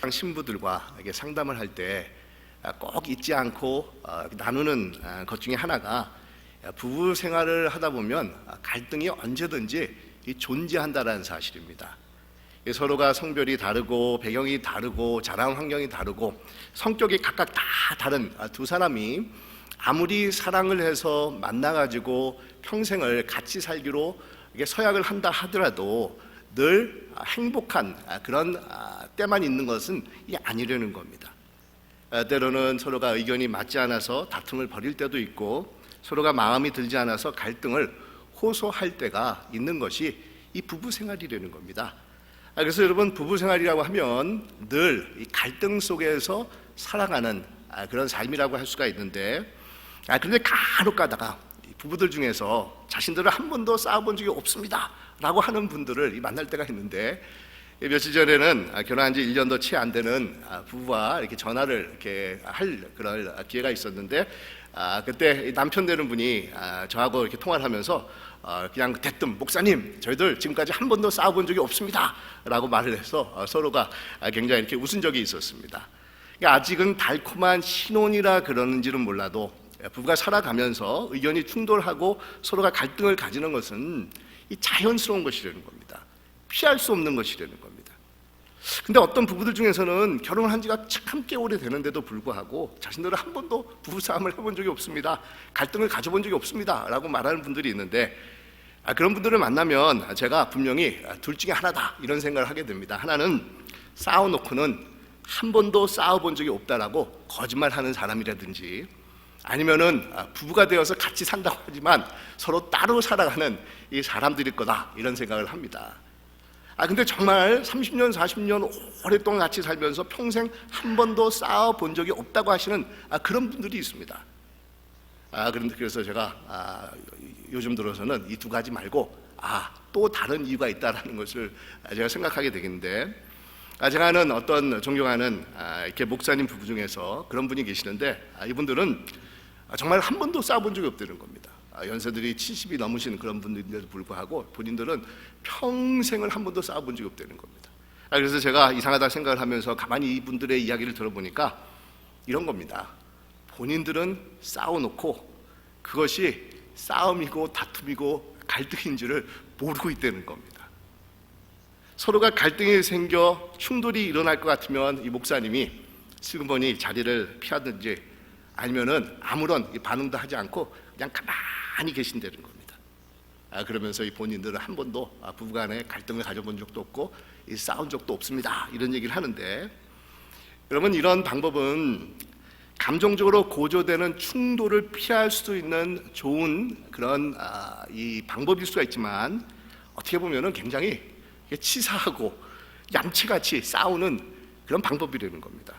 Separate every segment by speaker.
Speaker 1: 신랑 신부들과 이렇게 상담을 할 때 꼭 잊지 않고 나누는 것 중에 하나가 부부 생활을 하다 보면 갈등이 언제든지 존재한다라는 사실입니다. 서로가 성별이 다르고 배경이 다르고 자란 환경이 다르고 성격이 각각 다 다른 두 사람이 아무리 사랑을 해서 만나가지고 평생을 같이 살기로 서약을 한다 하더라도 늘 행복한 그런 때만 있는 것은 아니라는 겁니다. 때로는 서로가 의견이 맞지 않아서 다툼을 벌일 때도 있고 서로가 마음이 들지 않아서 갈등을 호소할 때가 있는 것이 이 부부 생활이라는 겁니다. 그래서 여러분, 부부 생활이라고 하면 늘 이 갈등 속에서 살아가는 그런 삶이라고 할 수가 있는데, 그런데 간혹 가다가 부부들 중에서 자신들은 한 번도 싸워본 적이 없습니다 라고 하는 분들을 만날 때가 있는데, 며칠 전에는 결혼한 지 1년도 채 안 되는 부부와 이렇게 전화를 이렇게 할 그런 기회가 있었는데, 그때 남편 되는 분이 저하고 이렇게 통화를 하면서 그냥 대뜸 목사님, 저희들 지금까지 한 번도 싸워본 적이 없습니다 라고 말을 해서 서로가 굉장히 이렇게 웃은 적이 있었습니다. 그러니까 아직은 달콤한 신혼이라 그러는지는 몰라도 부부가 살아가면서 의견이 충돌하고 서로가 갈등을 가지는 것은 이 자연스러운 것이라는 겁니다. 피할 수 없는 것이라는 겁니다. 근데 어떤 부부들 중에서는 결혼을 한 지가 참 꽤 오래되는데도 불구하고 자신들은 한 번도 부부싸움을 해본 적이 없습니다, 갈등을 가져본 적이 없습니다 라고 말하는 분들이 있는데, 그런 분들을 만나면 제가 분명히 둘 중에 하나다 이런 생각을 하게 됩니다. 하나는 싸워놓고는 한 번도 싸워본 적이 없다라고 거짓말하는 사람이라든지, 아니면은 부부가 되어서 같이 산다고 하지만 서로 따로 살아가는 이 사람들일 거다 이런 생각을 합니다. 근데 정말 30년, 40년 오랫동안 같이 살면서 평생 한 번도 싸워본 적이 없다고 하시는 그런 분들이 있습니다. 그래서 제가 요즘 들어서는 이 두 가지 말고 또 다른 이유가 있다라는 것을 제가 생각하게 되겠는데, 제가 아는 어떤 존경하는 이렇게 목사님 부부 중에서 그런 분이 계시는데, 이분들은 정말 한 번도 싸워본 적이 없다는 겁니다. 연세들이 70이 넘으신 그런 분들인데도 불구하고 본인들은 평생을 한 번도 싸워본 적이 없다는 겁니다. 그래서 제가 이상하다 생각을 하면서 가만히 이분들의 이야기를 들어보니까 이런 겁니다. 본인들은 싸워놓고 그것이 싸움이고 다툼이고 갈등인지를 모르고 있다는 겁니다. 서로가 갈등이 생겨 충돌이 일어날 것 같으면 이 목사님이 슬그머니 자리를 피하든지 아니면은 아무런 반응도 하지 않고 그냥 가만히 계신다는 겁니다. 그러면서 이 본인들은 한 번도 부부간에 갈등을 가져본 적도 없고 싸운 적도 없습니다 이런 얘기를 하는데, 여러분, 이런 방법은 감정적으로 고조되는 충돌을 피할 수도 있는 좋은 그런 이 방법일 수가 있지만, 어떻게 보면은 굉장히 치사하고 얌체같이 싸우는 그런 방법이라는 겁니다.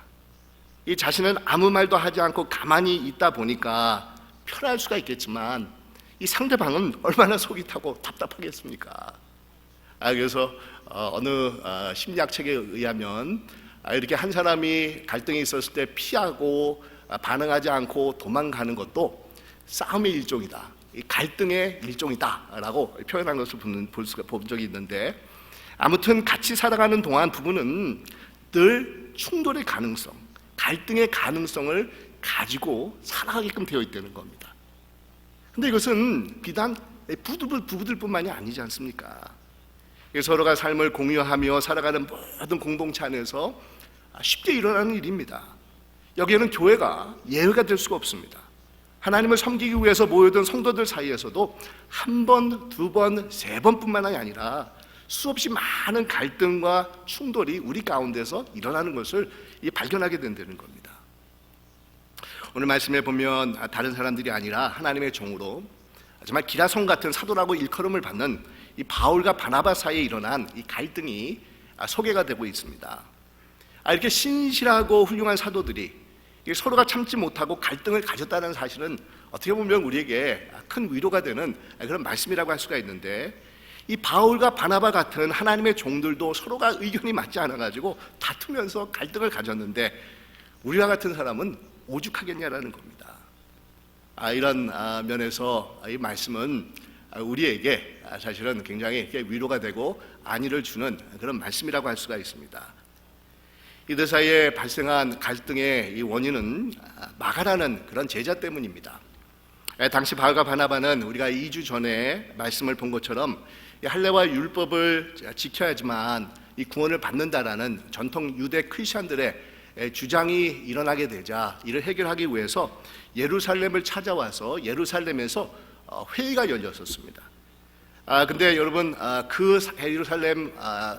Speaker 1: 이 자신은 아무 말도 하지 않고 가만히 있다 보니까 편할 수가 있겠지만 이 상대방은 얼마나 속이 타고 답답하겠습니까? 그래서 어느 심리학 책에 의하면 이렇게 한 사람이 갈등이 있었을 때 피하고 반응하지 않고 도망가는 것도 싸움의 일종이다, 이 갈등의 일종이다라고 표현한 것을 본 적이 있는데, 아무튼 같이 살아가는 동안 부부는 늘 충돌의 가능성, 갈등의 가능성을 가지고 살아가게끔 되어 있다는 겁니다. 근데 이것은 비단 부부들뿐만이 아니지 않습니까? 서로가 삶을 공유하며 살아가는 모든 공동체 안에서 쉽게 일어나는 일입니다. 여기에는 교회가 예외가 될 수가 없습니다. 하나님을 섬기기 위해서 모여든 성도들 사이에서도 한 번, 두 번, 세 번뿐만이 아니라 수없이 많은 갈등과 충돌이 우리 가운데서 일어나는 것을 발견하게 된다는 겁니다. 오늘 말씀에 보면 다른 사람들이 아니라 하나님의 종으로 정말 기라성 같은 사도라고 일컬음을 받는 이 바울과 바나바 사이에 일어난 이 갈등이 소개가 되고 있습니다. 이렇게 신실하고 훌륭한 사도들이 서로가 참지 못하고 갈등을 가졌다는 사실은 어떻게 보면 우리에게 큰 위로가 되는 그런 말씀이라고 할 수가 있는데, 이 바울과 바나바 같은 하나님의 종들도 서로가 의견이 맞지 않아가지고 다투면서 갈등을 가졌는데 우리와 같은 사람은 오죽하겠냐라는 겁니다. 이런 면에서 이 말씀은 우리에게 사실은 굉장히 위로가 되고 안위를 주는 그런 말씀이라고 할 수가 있습니다. 이들 사이에 발생한 갈등의 이 원인은 마가라는 그런 제자 때문입니다. 당시 바울과 바나바는 우리가 2주 전에 말씀을 본 것처럼 할례와 율법을 지켜야지만 이 구원을 받는다라는 전통 유대 크리스천들의 주장이 일어나게 되자 이를 해결하기 위해서 예루살렘을 찾아와서 예루살렘에서 회의가 열렸었습니다. 근데 여러분, 그 예루살렘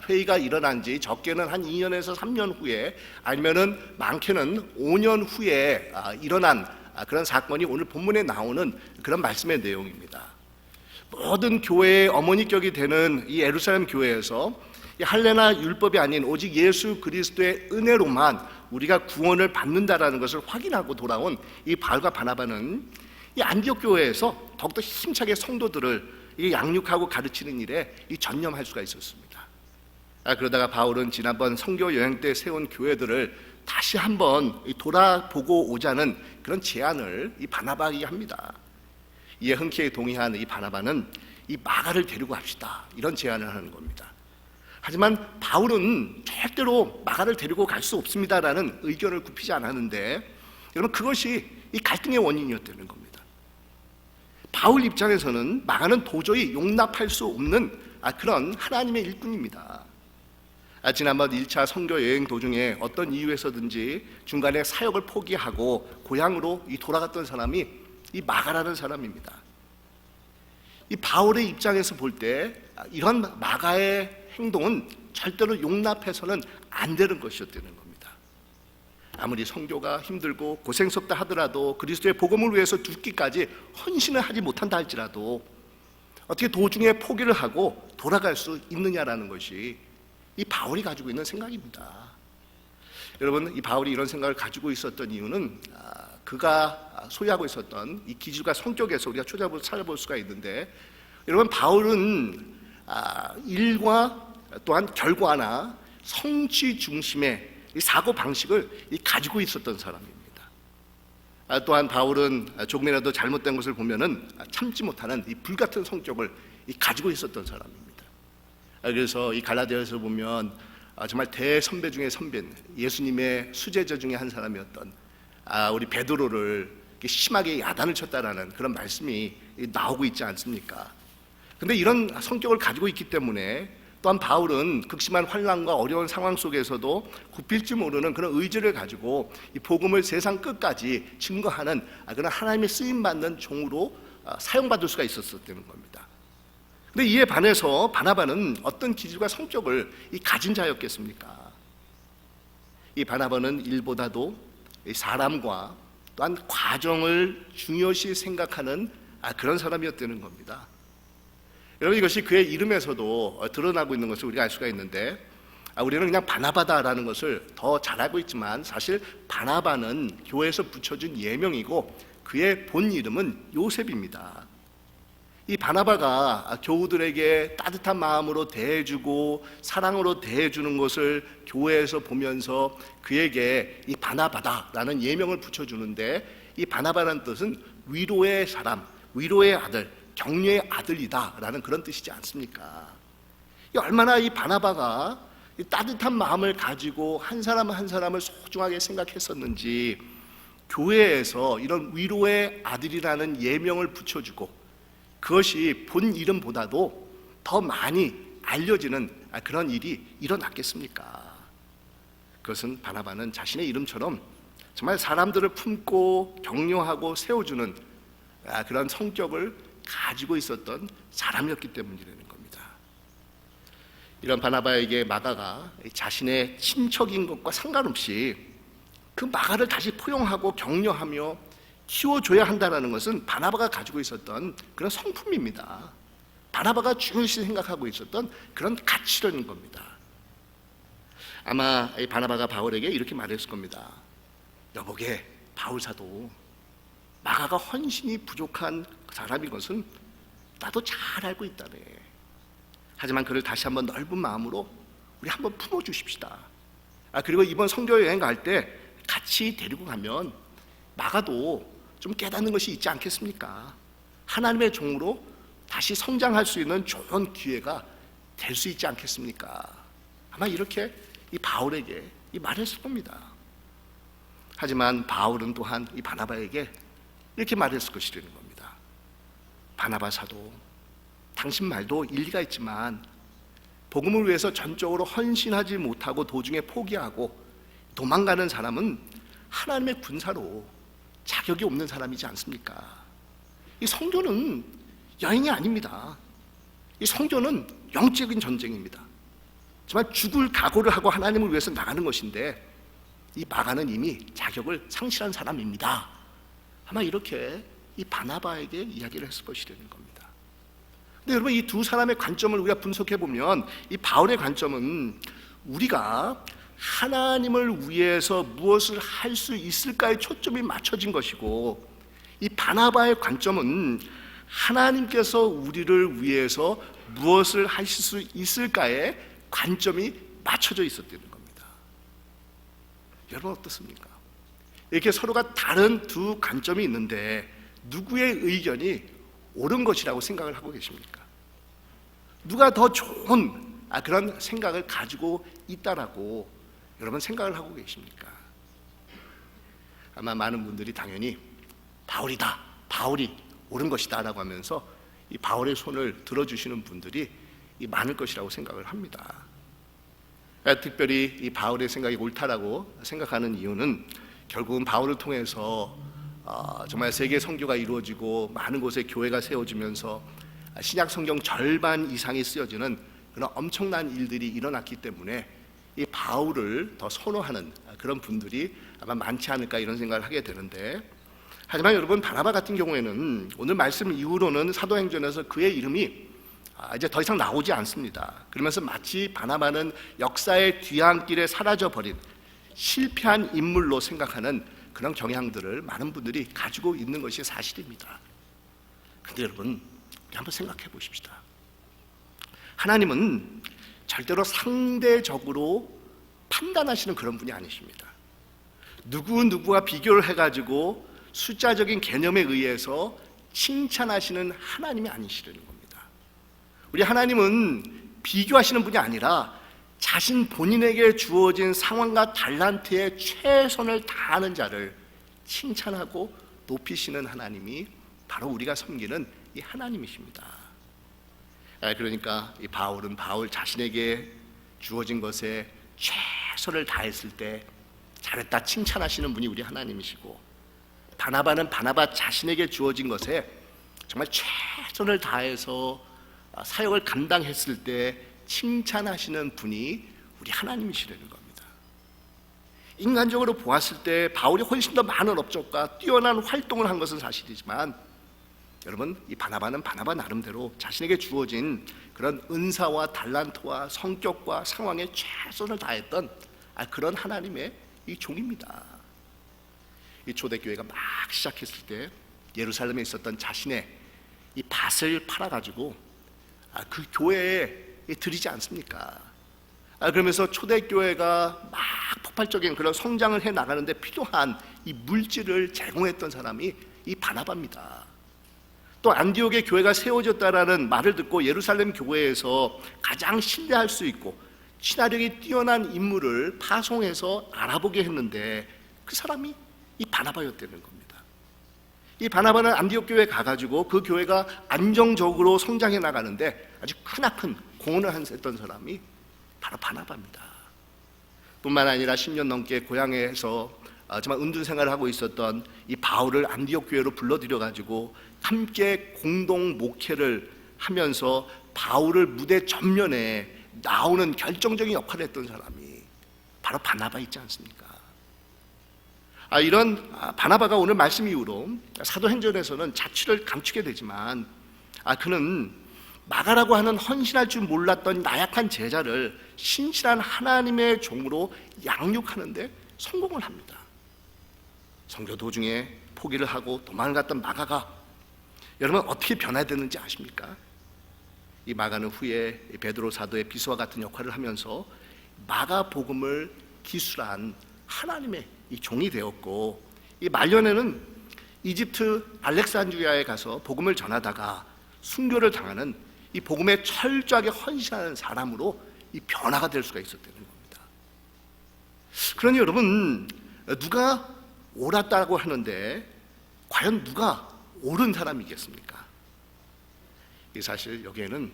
Speaker 1: 회의가 일어난 지 적게는 한 2년에서 3년 후에 아니면은 많게는 5년 후에 일어난 그런 사건이 오늘 본문에 나오는 그런 말씀의 내용입니다. 모든 교회의 어머니격이 되는 이 예루살렘 교회에서 이 할례나 율법이 아닌 오직 예수 그리스도의 은혜로만 우리가 구원을 받는다라는 것을 확인하고 돌아온 이 바울과 바나바는 이 안디옥 교회에서 더욱더 힘차게 성도들을 양육하고 가르치는 일에 전념할 수가 있었습니다. 그러다가 바울은 지난번 선교 여행 때 세운 교회들을 다시 한번 돌아보고 오자는 그런 제안을 이 바나바에게 합니다. 이에 흔쾌히 동의한 이 바나바는 이 마가를 데리고 갑시다, 이런 제안을 하는 겁니다. 하지만 바울은 절대로 마가를 데리고 갈 수 없습니다라는 의견을 굽히지 않았는데, 여러분, 그것이 이 갈등의 원인이었다는 겁니다. 바울 입장에서는 마가는 도저히 용납할 수 없는 그런 하나님의 일꾼입니다. 지난번 1차 선교 여행 도중에 어떤 이유에서든지 중간에 사역을 포기하고 고향으로 돌아갔던 사람이 이 마가라는 사람입니다. 이 바울의 입장에서 볼 때 이런 마가의 행동은 절대로 용납해서는 안 되는 것이었다는 겁니다. 아무리 선교가 힘들고 고생스럽다 하더라도, 그리스도의 복음을 위해서 죽기까지 헌신을 하지 못한다 할지라도 어떻게 도중에 포기를 하고 돌아갈 수 있느냐라는 것이 이 바울이 가지고 있는 생각입니다. 여러분, 이 바울이 이런 생각을 가지고 있었던 이유는 그가 소유하고 있었던 이 기질과 성격에서 우리가 찾아볼 수가 있는데, 여러분, 바울은 일과 또한 결과나 성취 중심의 이 사고 방식을 가지고 있었던 사람입니다. 또한 바울은 조금이라도 잘못된 것을 보면은 참지 못하는 이 불같은 성격을 가지고 있었던 사람입니다. 그래서 이 갈라디아에서 보면 정말 대선배 중에 선배인 예수님의 수제자 중에 한 사람이었던 우리 베드로를 심하게 야단을 쳤다라는 그런 말씀이 나오고 있지 않습니까? 근데 이런 성격을 가지고 있기 때문에 또한 바울은 극심한 환난과 어려운 상황 속에서도 굽힐 줄 모르는 그런 의지를 가지고 이 복음을 세상 끝까지 증거하는 그런 하나님의 쓰임받는 종으로 사용받을 수가 있었다는 겁니다. 근데 이에 반해서 바나바는 어떤 기질과 성격을 가진 자였겠습니까? 이 바나바는 일보다도 사람과 또한 과정을 중요시 생각하는 그런 사람이었다는 겁니다. 여러분, 이것이 그의 이름에서도 드러나고 있는 것을 우리가 알 수가 있는데, 우리는 그냥 바나바다라는 것을 더 잘 알고 있지만 사실 바나바는 교회에서 붙여준 예명이고 그의 본 이름은 요셉입니다. 이 바나바가 교우들에게 따뜻한 마음으로 대해주고 사랑으로 대해주는 것을 교회에서 보면서 그에게 이 바나바다라는 예명을 붙여주는데, 이 바나바라는 뜻은 위로의 사람, 위로의 아들, 격려의 아들이다라는 그런 뜻이지 않습니까? 얼마나 이 바나바가 이 따뜻한 마음을 가지고 한 사람 한 사람을 소중하게 생각했었는지 교회에서 이런 위로의 아들이라는 예명을 붙여주고 그것이 본 이름보다도 더 많이 알려지는 그런 일이 일어났겠습니까? 그것은 바나바는 자신의 이름처럼 정말 사람들을 품고 격려하고 세워주는 그런 성격을 가지고 있었던 사람이었기 때문이라는 겁니다. 이런 바나바에게 마가가 자신의 친척인 것과 상관없이 그 마가를 다시 포용하고 격려하며 키워줘야 한다는 것은 바나바가 가지고 있었던 그런 성품입니다. 바나바가 중요시 생각하고 있었던 그런 가치라는 겁니다. 아마 이 바나바가 바울에게 이렇게 말했을 겁니다. 여보게 바울 사도, 마가가 헌신이 부족한 사람인 것은 나도 잘 알고 있다네. 하지만 그를 다시 한번 넓은 마음으로 우리 한번 품어주십시다. 그리고 이번 선교 여행 갈 때 같이 데리고 가면 마가도 좀 깨닫는 것이 있지 않겠습니까? 하나님의 종으로 다시 성장할 수 있는 좋은 기회가 될 수 있지 않겠습니까? 아마 이렇게 이 바울에게 말했을 겁니다. 하지만 바울은 또한 이 바나바에게 이렇게 말했을 것이라는 겁니다. 바나바 사도, 당신 말도 일리가 있지만 복음을 위해서 전적으로 헌신하지 못하고 도중에 포기하고 도망가는 사람은 하나님의 군사로 자격이 없는 사람이지 않습니까? 이 성교는 여행이 아닙니다. 이 성교는 영적인 전쟁입니다. 정말 죽을 각오를 하고 하나님을 위해서 나가는 것인데 이 마가는 이미 자격을 상실한 사람입니다. 아마 이렇게 이 바나바에게 이야기를 했을 것이라는 겁니다. 근데 여러분, 이 두 사람의 관점을 우리가 분석해 보면 이 바울의 관점은 우리가 하나님을 위해서 무엇을 할 수 있을까에 초점이 맞춰진 것이고, 이 바나바의 관점은 하나님께서 우리를 위해서 무엇을 하실 수 있을까에 관점이 맞춰져 있었다는 겁니다. 여러분 어떻습니까? 이렇게 서로가 다른 두 관점이 있는데 누구의 의견이 옳은 것이라고 생각을 하고 계십니까? 누가 더 좋은 그런 생각을 가지고 있다라고 여러분 생각을 하고 계십니까? 아마 많은 분들이 당연히 바울이다, 바울이 옳은 것이다 라고 하면서 이 바울의 손을 들어주시는 분들이 많을 것이라고 생각을 합니다. 특별히 이 바울의 생각이 옳다라고 생각하는 이유는 결국은 바울을 통해서 정말 세계 선교가 이루어지고 많은 곳에 교회가 세워지면서 신약 성경 절반 이상이 쓰여지는 그런 엄청난 일들이 일어났기 때문에 이 바울을 더 선호하는 그런 분들이 아마 많지 않을까 이런 생각을 하게 되는데, 하지만 여러분, 바나바 같은 경우에는 오늘 말씀 이후로는 사도행전에서 그의 이름이 이제 더 이상 나오지 않습니다. 그러면서 마치 바나바는 역사의 뒤안길에 사라져버린 실패한 인물로 생각하는 그런 경향들을 많은 분들이 가지고 있는 것이 사실입니다. 그런데 여러분, 한번 생각해 보십시다. 하나님은 절대로 상대적으로 판단하시는 그런 분이 아니십니다. 누구와 비교를 해가지고 숫자적인 개념에 의해서 칭찬하시는 하나님이 아니시라는 겁니다. 우리 하나님은 비교하시는 분이 아니라 자신 본인에게 주어진 상황과 달란트에 최선을 다하는 자를 칭찬하고 높이시는 하나님이 바로 우리가 섬기는 이 하나님이십니다. 그러니까 이 바울은 바울 자신에게 주어진 것에 최선을 다했을 때 잘했다 칭찬하시는 분이 우리 하나님이시고, 바나바는 바나바 자신에게 주어진 것에 정말 최선을 다해서 사역을 감당했을 때 칭찬하시는 분이 우리 하나님이시라는 겁니다. 인간적으로 보았을 때 바울이 훨씬 더 많은 업적과 뛰어난 활동을 한 것은 사실이지만, 여러분, 이 바나바는 바나바 나름대로 자신에게 주어진 그런 은사와 달란트와 성격과 상황에 최선을 다했던 그런 하나님의 이 종입니다. 이 초대교회가 막 시작했을 때 예루살렘에 있었던 자신의 이 밭을 팔아가지고 그 교회에 드리지 않습니까? 그러면서 초대교회가 막 폭발적인 그런 성장을 해 나가는데 필요한 이 물질을 제공했던 사람이 이 바나바입니다. 또 안디옥의 교회가 세워졌다라는 말을 듣고 예루살렘 교회에서 가장 신뢰할 수 있고 친화력이 뛰어난 인물을 파송해서 알아보게 했는데 그 사람이 이 바나바였다는 겁니다. 이 바나바는 안디옥 교회에 가가지고 그 교회가 안정적으로 성장해 나가는데 아주 크나큰 공헌을 했던 사람이 바로 바나바입니다. 뿐만 아니라 10년 넘게 고향에서 정말 은둔 생활을 하고 있었던 이 바울을 안디옥 교회로 불러들여가지고 함께 공동 목회를 하면서 바울을 무대 전면에 나오는 결정적인 역할을 했던 사람이 바로 바나바 있지 않습니까? 이런 바나바가 오늘 말씀 이후로 사도행전에서는 자취를 감추게 되지만 그는 마가라고 하는 헌신할 줄 몰랐던 나약한 제자를 신실한 하나님의 종으로 양육하는데 성공을 합니다. 선교 도중에 포기를 하고 도망을 갔던 마가가 여러분 어떻게 변화되는지 아십니까? 이 마가는 후에 베드로 사도의 비서와 같은 역할을 하면서 마가 복음을 기술한 하나님의 이 종이 되었고, 이 말년에는 이집트 알렉산드리아에 가서 복음을 전하다가 순교를 당하는 이 복음에 철저하게 헌신하는 사람으로 이 변화가 될 수가 있었다는 겁니다. 그러니 여러분, 누가 옳았다고 하는데 과연 누가 옳은 사람이겠습니까? 사실 여기에는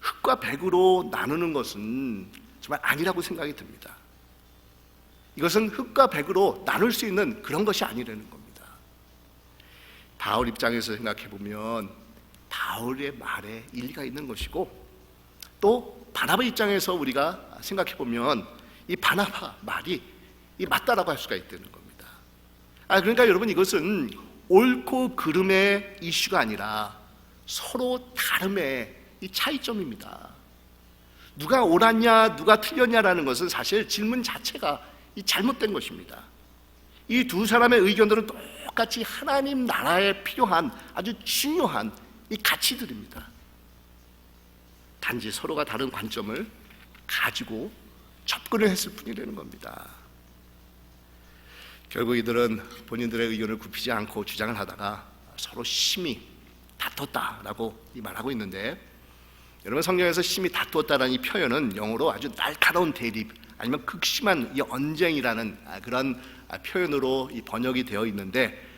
Speaker 1: 흙과 백으로 나누는 것은 정말 아니라고 생각이 듭니다. 이것은 흙과 백으로 나눌 수 있는 그런 것이 아니라는 겁니다. 바울 입장에서 생각해 보면 바울의 말에 일리가 있는 것이고, 또 바나바 입장에서 우리가 생각해 보면 이 바나바 말이 맞다라고 할 수가 있다는 겁니다. 그러니까 여러분, 이것은 옳고 그름의 이슈가 아니라 서로 다름의 이 차이점입니다. 누가 옳았냐 누가 틀렸냐라는 것은 사실 질문 자체가 잘못된 것입니다. 이 두 사람의 의견들은 똑같이 하나님 나라에 필요한 아주 중요한 이 가치들입니다. 단지 서로가 다른 관점을 가지고 접근을 했을 뿐이라는 겁니다. 결국 이들은 본인들의 의견을 굽히지 않고 주장을 하다가 서로 심히 다퉜다라고 말하고 있는데, 여러분, 성경에서 심히 다투었다라는 이 표현은 영어로 아주 날카로운 대립 아니면 극심한 이 언쟁이라는 그런 표현으로 번역이 되어 있는데,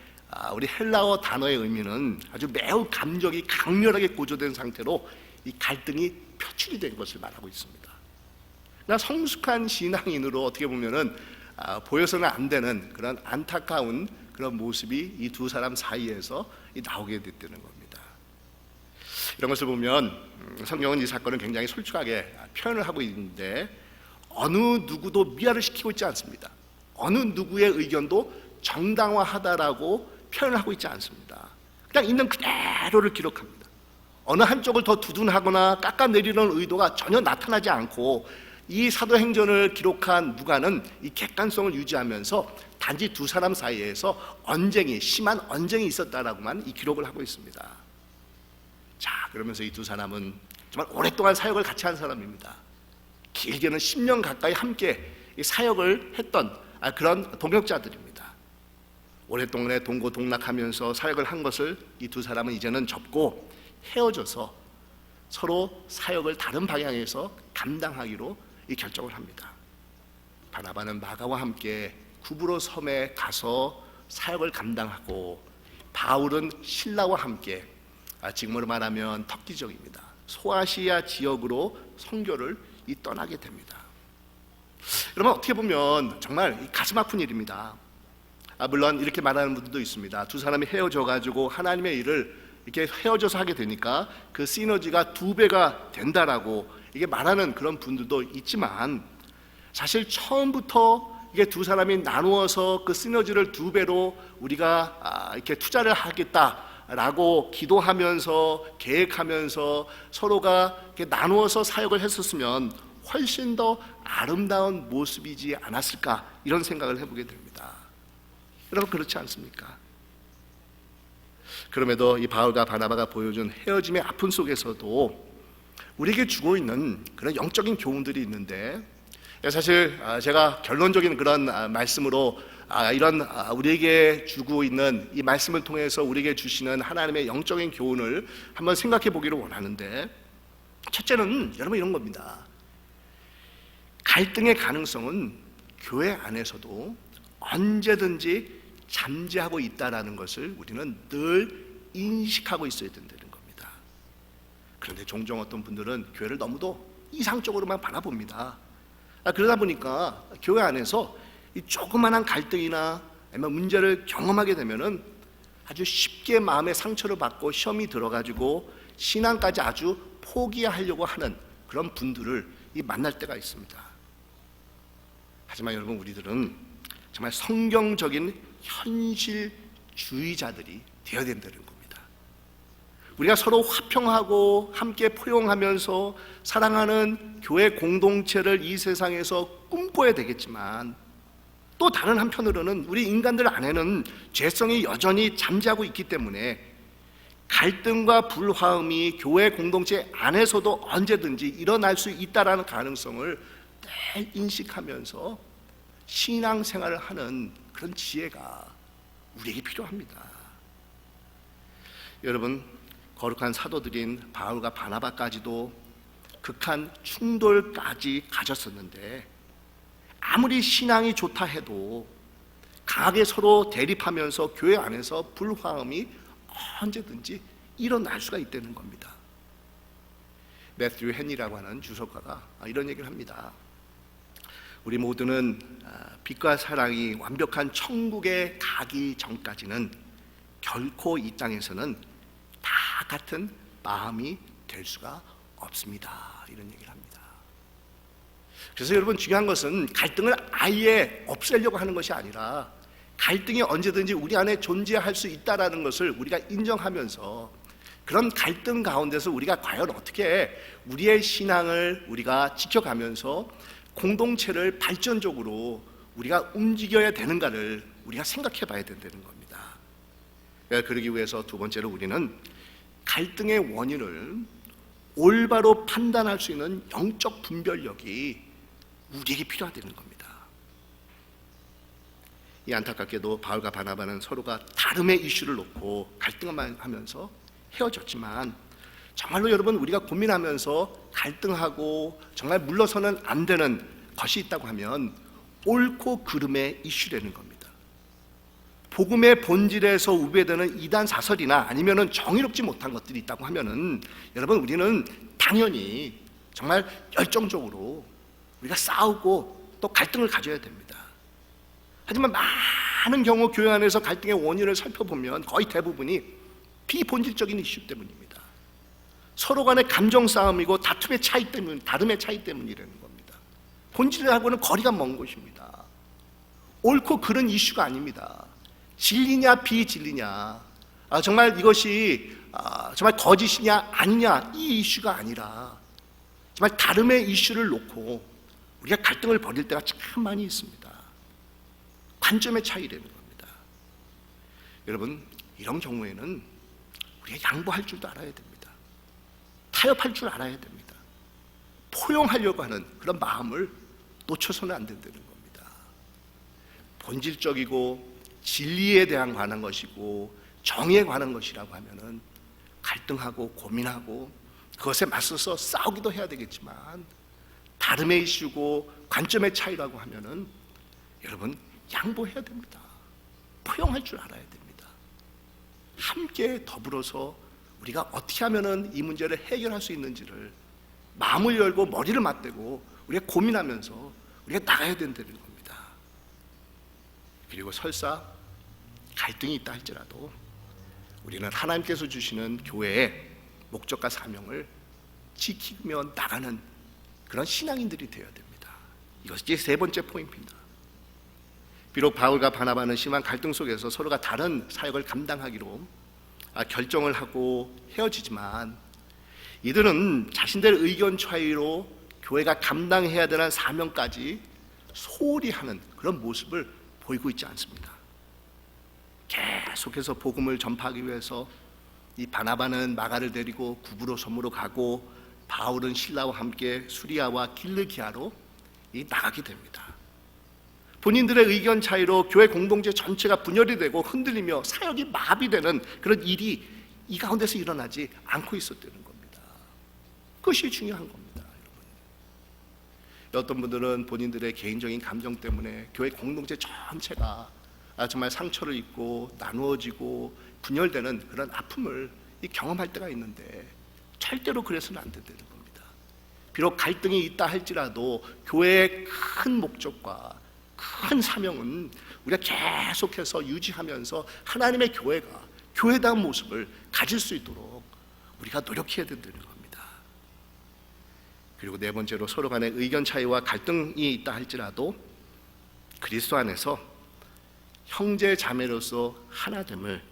Speaker 1: 우리 헬라어 단어의 의미는 아주 매우 감정이 강렬하게 고조된 상태로 이 갈등이 표출이 된 것을 말하고 있습니다. 그러나 성숙한 신앙인으로 어떻게 보면은 보여서는 안 되는 그런 안타까운 그런 모습이 이 두 사람 사이에서 나오게 됐다는 겁니다. 이런 것을 보면 성경은 이 사건을 굉장히 솔직하게 표현을 하고 있는데, 어느 누구도 미화를 시키고 있지 않습니다. 어느 누구의 의견도 정당화하다라고 표현을 하고 있지 않습니다. 그냥 있는 그대로를 기록합니다. 어느 한쪽을 더 두둔하거나 깎아내리려는 의도가 전혀 나타나지 않고, 이 사도행전을 기록한 누가는 이 객관성을 유지하면서 단지 두 사람 사이에서 심한 언쟁이 있었다라고만 이 기록을 하고 있습니다. 자, 그러면서 이 두 사람은 정말 오랫동안 사역을 같이 한 사람입니다. 길게는 10년 가까이 함께 사역을 했던 그런 동역자들입니다. 오랫동안에 동고동락하면서 사역을 한 것을 이 두 사람은 이제는 접고 헤어져서 서로 사역을 다른 방향에서 감당하기로 결정을 합니다. 바나바는 마가와 함께 구브로 섬에 가서 사역을 감당하고, 바울은 실라와 함께 지금으로 말하면 터키 지역입니다. 소아시아 지역으로 선교를 떠나게 됩니다. 여러분, 어떻게 보면 정말 가슴 아픈 일입니다. 물론 이렇게 말하는 분들도 있습니다. 두 사람이 헤어져 가지고 하나님의 일을 이렇게 헤어져서 하게 되니까 그 시너지가 2배가 된다라고 이게 말하는 그런 분들도 있지만, 사실 처음부터 이게 두 사람이 나누어서 그 시너지를 2배로 우리가 이렇게 투자를 하겠다라고 기도하면서 계획하면서 서로가 이렇게 나누어서 사역을 했었으면 훨씬 더 아름다운 모습이지 않았을까, 이런 생각을 해보게 됩니다. 여러분, 그렇지 않습니까? 그럼에도 이 바울과 바나바가 보여준 헤어짐의 아픔 속에서도 우리에게 주고 있는 그런 영적인 교훈들이 있는데, 사실 제가 결론적인 그런 말씀으로 이런 우리에게 주고 있는 이 말씀을 통해서 우리에게 주시는 하나님의 영적인 교훈을 한번 생각해 보기를 원하는데, 첫째는 여러분 이런 겁니다. 갈등의 가능성은 교회 안에서도 언제든지 잠재하고 있다라는 것을 우리는 늘 인식하고 있어야 된다는 겁니다. 그런데 종종 어떤 분들은 교회를 너무도 이상적으로만 바라봅니다. 그러다 보니까 교회 안에서 이 조그만한 갈등이나 아니면 문제를 경험하게 되면은 아주 쉽게 마음의 상처를 받고 시험이 들어가지고 신앙까지 아주 포기하려고 하는 그런 분들을 만날 때가 있습니다. 하지만 여러분, 우리들은 정말 성경적인 현실주의자들이 되어야 된다는 겁니다. 우리가 서로 화평하고 함께 포용하면서 사랑하는 교회 공동체를 이 세상에서 꿈꿔야 되겠지만, 또 다른 한편으로는 우리 인간들 안에는 죄성이 여전히 잠재하고 있기 때문에 갈등과 불화음이 교회 공동체 안에서도 언제든지 일어날 수 있다는 가능성을 늘 인식하면서 신앙생활을 하는 그런 지혜가 우리에게 필요합니다. 여러분, 거룩한 사도들인 바울과 바나바까지도 극한 충돌까지 가졌었는데, 아무리 신앙이 좋다 해도 강하게 서로 대립하면서 교회 안에서 불화음이 언제든지 일어날 수가 있다는 겁니다. 매튜 헨리라고 하는 주석가가 이런 얘기를 합니다. 우리 모두는 빛과 사랑이 완벽한 천국에 가기 전까지는 결코 이 땅에서는 다 같은 마음이 될 수가 없습니다. 이런 얘기를 합니다. 그래서 여러분, 중요한 것은 갈등을 아예 없애려고 하는 것이 아니라 갈등이 언제든지 우리 안에 존재할 수 있다는 것을 우리가 인정하면서 그런 갈등 가운데서 우리가 과연 어떻게 우리의 신앙을 우리가 지켜가면서 공동체를 발전적으로 우리가 움직여야 되는가를 우리가 생각해 봐야 된다는 겁니다. 그러기 위해서 두 번째로 우리는 갈등의 원인을 올바로 판단할 수 있는 영적 분별력이 우리에게 필요하다는 겁니다. 이 안타깝게도 바울과 바나바는 서로가 다름의 이슈를 놓고 갈등을 하면서 헤어졌지만, 정말로 여러분, 우리가 고민하면서 갈등하고 정말 물러서는 안 되는 것이 있다고 하면 옳고 그름의 이슈라는 겁니다. 복음의 본질에서 우배되는 이단 사설이나 아니면은 정의롭지 못한 것들이 있다고 하면은 여러분, 우리는 당연히 정말 열정적으로 우리가 싸우고 또 갈등을 가져야 됩니다. 하지만 많은 경우 교회 안에서 갈등의 원인을 살펴보면 거의 대부분이 비본질적인 이슈 때문입니다. 서로 간의 감정 싸움이고 다툼의 차이 때문, 다름의 차이 때문이라는 겁니다. 본질하고는 거리가 먼 것입니다. 옳고 그른 이슈가 아닙니다. 진리냐 비진리냐, 정말 이것이 정말 거짓이냐 아니냐, 이 이슈가 아니라 정말 다름의 이슈를 놓고 우리가 갈등을 벌일 때가 참 많이 있습니다. 관점의 차이라는 겁니다. 여러분, 이런 경우에는 우리가 양보할 줄도 알아야 됩니다. 타협할 줄 알아야 됩니다. 포용하려고 하는 그런 마음을 놓쳐서는 안 된다는 겁니다. 본질적이고 진리에 대한 관한 것이고 정의에 관한 것이라고 하면은 갈등하고 고민하고 그것에 맞서서 싸우기도 해야 되겠지만, 다름의 이슈고 관점의 차이라고 하면은 여러분, 양보해야 됩니다. 포용할 줄 알아야 됩니다. 함께 더불어서 우리가 어떻게 하면은 이 문제를 해결할 수 있는지를 마음을 열고 머리를 맞대고 우리가 고민하면서 우리가 나가야 된다는 겁니다. 그리고 설사 갈등이 있다 할지라도 우리는 하나님께서 주시는 교회의 목적과 사명을 지키며 나가는 그런 신앙인들이 되어야 됩니다. 이것이 세 번째 포인트입니다. 비록 바울과 바나바는 심한 갈등 속에서 서로가 다른 사역을 감당하기로 결정을 하고 헤어지지만, 이들은 자신들의 의견 차이로 교회가 감당해야 되는 사명까지 소홀히 하는 그런 모습을 보이고 있지 않습니다. 계속해서 복음을 전파하기 위해서 이 바나바는 마가를 데리고 구브로 섬으로 가고, 바울은 실라와 함께 수리아와 길르기아로 나가게 됩니다. 본인들의 의견 차이로 교회 공동체 전체가 분열이 되고 흔들리며 사역이 마비되는 그런 일이 이 가운데서 일어나지 않고 있었다는 겁니다. 그것이 중요한 겁니다, 여러분. 어떤 분들은 본인들의 개인적인 감정 때문에 교회 공동체 전체가 정말 상처를 입고 나누어지고 분열되는 그런 아픔을 경험할 때가 있는데, 절대로 그래서는 안 된다는 겁니다. 비록 갈등이 있다 할지라도 교회의 큰 목적과 큰 사명은 우리가 계속해서 유지하면서 하나님의 교회가 교회다운 모습을 가질 수 있도록 우리가 노력해야 된다는 겁니다. 그리고 네 번째로, 서로 간의 의견 차이와 갈등이 있다 할지라도 그리스도 안에서 형제 자매로서 하나됨을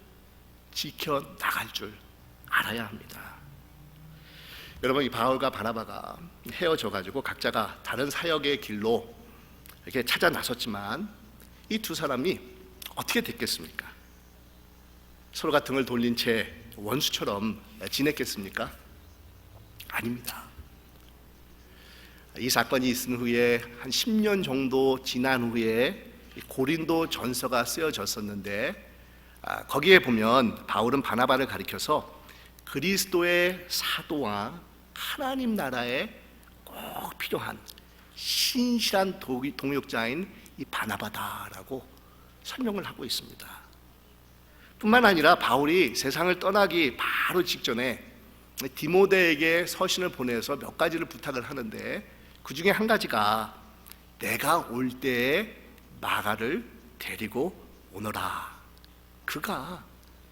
Speaker 1: 지켜나갈 줄 알아야 합니다. 여러분, 이 바울과 바나바가 헤어져 가지고 각자가 다른 사역의 길로 이렇게 찾아 나섰지만, 이 두 사람이 어떻게 됐겠습니까? 서로가 등을 돌린 채 원수처럼 지냈겠습니까? 아닙니다. 이 사건이 있은 후에 한 10년 정도 지난 후에 고린도 전서가 쓰여졌었는데, 거기에 보면 바울은 바나바를 가리켜서 그리스도의 사도와 하나님 나라에 꼭 필요한 신실한 동역자인 이 바나바다라고 설명을 하고 있습니다. 뿐만 아니라 바울이 세상을 떠나기 바로 직전에 디모데에게 서신을 보내서 몇 가지를 부탁을 하는데, 그 중에 한 가지가 내가 올 때에 마가를 데리고 오너라. 그가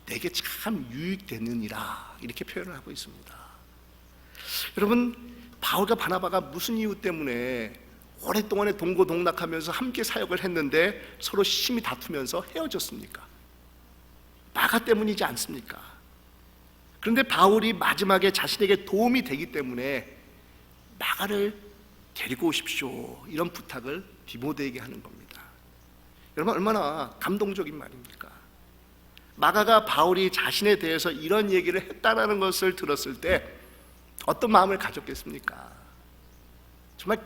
Speaker 1: 내게 참 유익되느니라. 이렇게 표현을 하고 있습니다. 여러분, 바울과 바나바가 무슨 이유 때문에 오랫동안에 동고동락하면서 함께 사역을 했는데 서로 심히 다투면서 헤어졌습니까? 마가 때문이지 않습니까? 그런데 바울이 마지막에 자신에게 도움이 되기 때문에 마가를 데리고 오십시오, 이런 부탁을 디모데에게 하는 겁니다. 여러분, 얼마나 감동적인 말입니까? 마가가 바울이 자신에 대해서 이런 얘기를 했다라는 것을 들었을 때 어떤 마음을 가졌겠습니까? 정말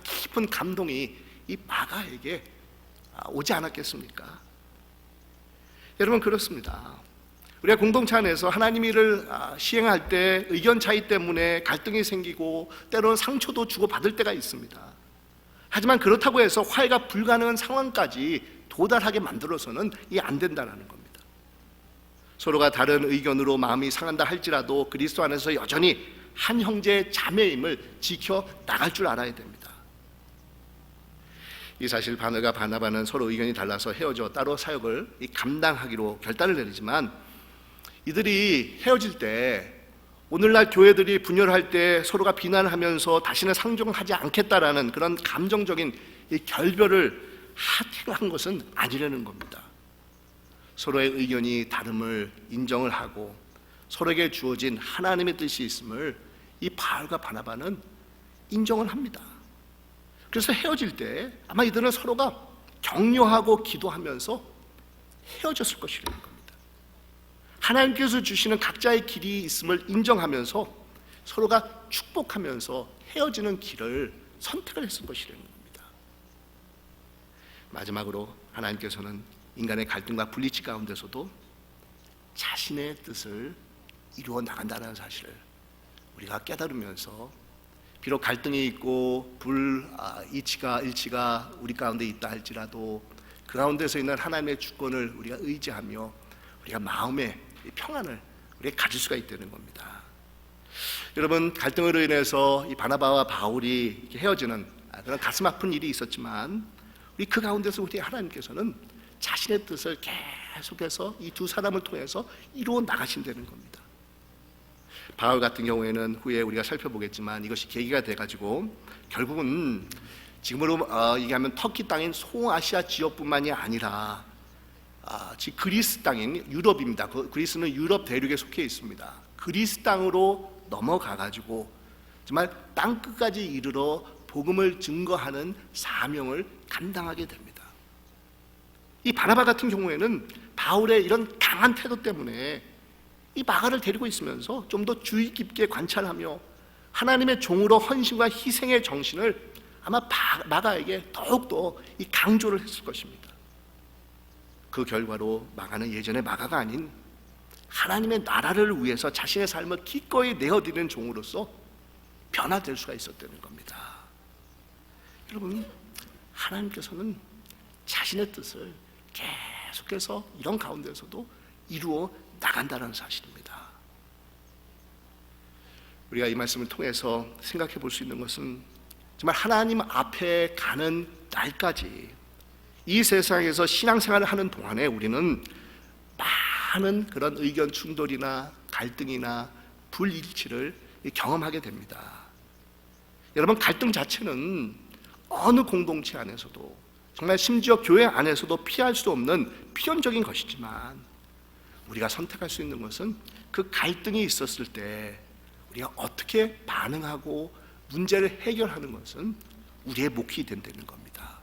Speaker 1: 깊은 감동이 이 마가에게 오지 않았겠습니까? 여러분, 그렇습니다. 우리가 공동체 안에서 하나님 일을 시행할 때 의견 차이 때문에 갈등이 생기고 때로는 상처도 주고받을 때가 있습니다. 하지만 그렇다고 해서 화해가 불가능한 상황까지 도달하게 만들어서는 이게 안 된다는 겁니다. 서로가 다른 의견으로 마음이 상한다 할지라도 그리스도 안에서 여전히 한 형제 자매임을 지켜 나갈 줄 알아야 됩니다. 이 사실 바울과 바나바는 서로 의견이 달라서 헤어져 따로 사역을 감당하기로 결단을 내리지만, 이들이 헤어질 때 오늘날 교회들이 분열할 때 서로가 비난하면서 다시는 상종하지 않겠다라는 그런 감정적인 이 결별을 하팅한 것은 아니라는 겁니다. 서로의 의견이 다름을 인정을 하고 서로에게 주어진 하나님의 뜻이 있음을 이 바울과 바나바는 인정을 합니다. 그래서 헤어질 때 아마 이들은 서로가 격려하고 기도하면서 헤어졌을 것이라는 겁니다. 하나님께서 주시는 각자의 길이 있음을 인정하면서 서로가 축복하면서 헤어지는 길을 선택을 했을 것이라는 겁니다. 마지막으로 하나님께서는 인간의 갈등과 불이치 가운데서도 자신의 뜻을 이루어 나간다는 사실을 우리가 깨달으면서, 비록 갈등이 있고 일치가 우리 가운데 있다 할지라도 그 가운데서 있는 하나님의 주권을 우리가 의지하며 우리가 마음의 평안을 우리가 가질 수가 있다는 겁니다. 여러분, 갈등으로 인해서 이 바나바와 바울이 헤어지는 그런 가슴 아픈 일이 있었지만, 우리 그 가운데서 우리 하나님께서는 자신의 뜻을 계속해서 이 두 사람을 통해서 이루어 나가신다는 겁니다. 바울 같은 경우에는 후에 우리가 살펴보겠지만 이것이 계기가 돼가지고 결국은 지금으로 얘기하면 터키 땅인 소아시아 지역뿐만이 아니라 지금 그리스 땅인 유럽입니다. 그리스는 유럽 대륙에 속해 있습니다. 그리스 땅으로 넘어가가지고 정말 땅 끝까지 이르러 복음을 증거하는 사명을 감당하게 됩니다. 이 바나바 같은 경우에는 바울의 이런 강한 태도 때문에 이 마가를 데리고 있으면서 좀 더 주의 깊게 관찰하며 하나님의 종으로 헌신과 희생의 정신을 아마 마가에게 더욱더 이 강조를 했을 것입니다. 그 결과로 마가는 예전의 마가가 아닌 하나님의 나라를 위해서 자신의 삶을 기꺼이 내어드리는 종으로서 변화될 수가 있었다는 겁니다. 여러분, 하나님께서는 자신의 뜻을 계속해서 이런 가운데서도 이루어 나간다는 사실입니다. 우리가 이 말씀을 통해서 생각해 볼 수 있는 것은 정말 하나님 앞에 가는 날까지 이 세상에서 신앙생활을 하는 동안에 우리는 많은 그런 의견 충돌이나 갈등이나 불일치를 경험하게 됩니다. 여러분, 갈등 자체는 어느 공동체 안에서도, 정말 심지어 교회 안에서도 피할 수 없는 필연적인 것이지만, 우리가 선택할 수 있는 것은 그 갈등이 있었을 때 우리가 어떻게 반응하고 문제를 해결하는 것은 우리의 몫이 된다는 겁니다.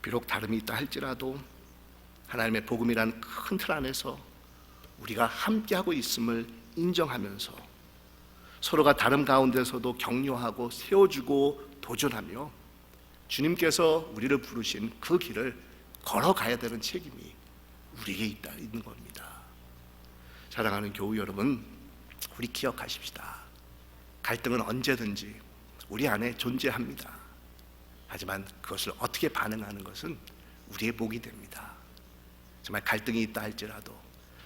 Speaker 1: 비록 다름이 있다 할지라도 하나님의 복음이라는 큰 틀 안에서 우리가 함께하고 있음을 인정하면서 서로가 다름 가운데서도 격려하고 세워주고 도전하며 주님께서 우리를 부르신 그 길을 걸어가야 되는 책임이 우리에게 있는 겁니다. 사랑하는 교우 여러분, 우리 기억하십시다. 갈등은 언제든지 우리 안에 존재합니다. 하지만 그것을 어떻게 반응하는 것은 우리의 복이 됩니다. 정말 갈등이 있다 할지라도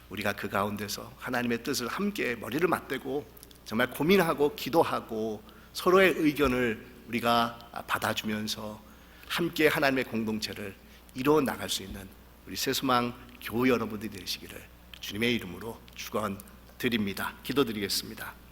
Speaker 1: 우리가 그 가운데서 하나님의 뜻을 함께 머리를 맞대고 정말 고민하고 기도하고 서로의 의견을 우리가 받아주면서 함께 하나님의 공동체를 이루어 나갈 수 있는 우리 새소망 교우 여러분들이 되시기를 주님의 이름으로 축원드립니다. 기도드리겠습니다.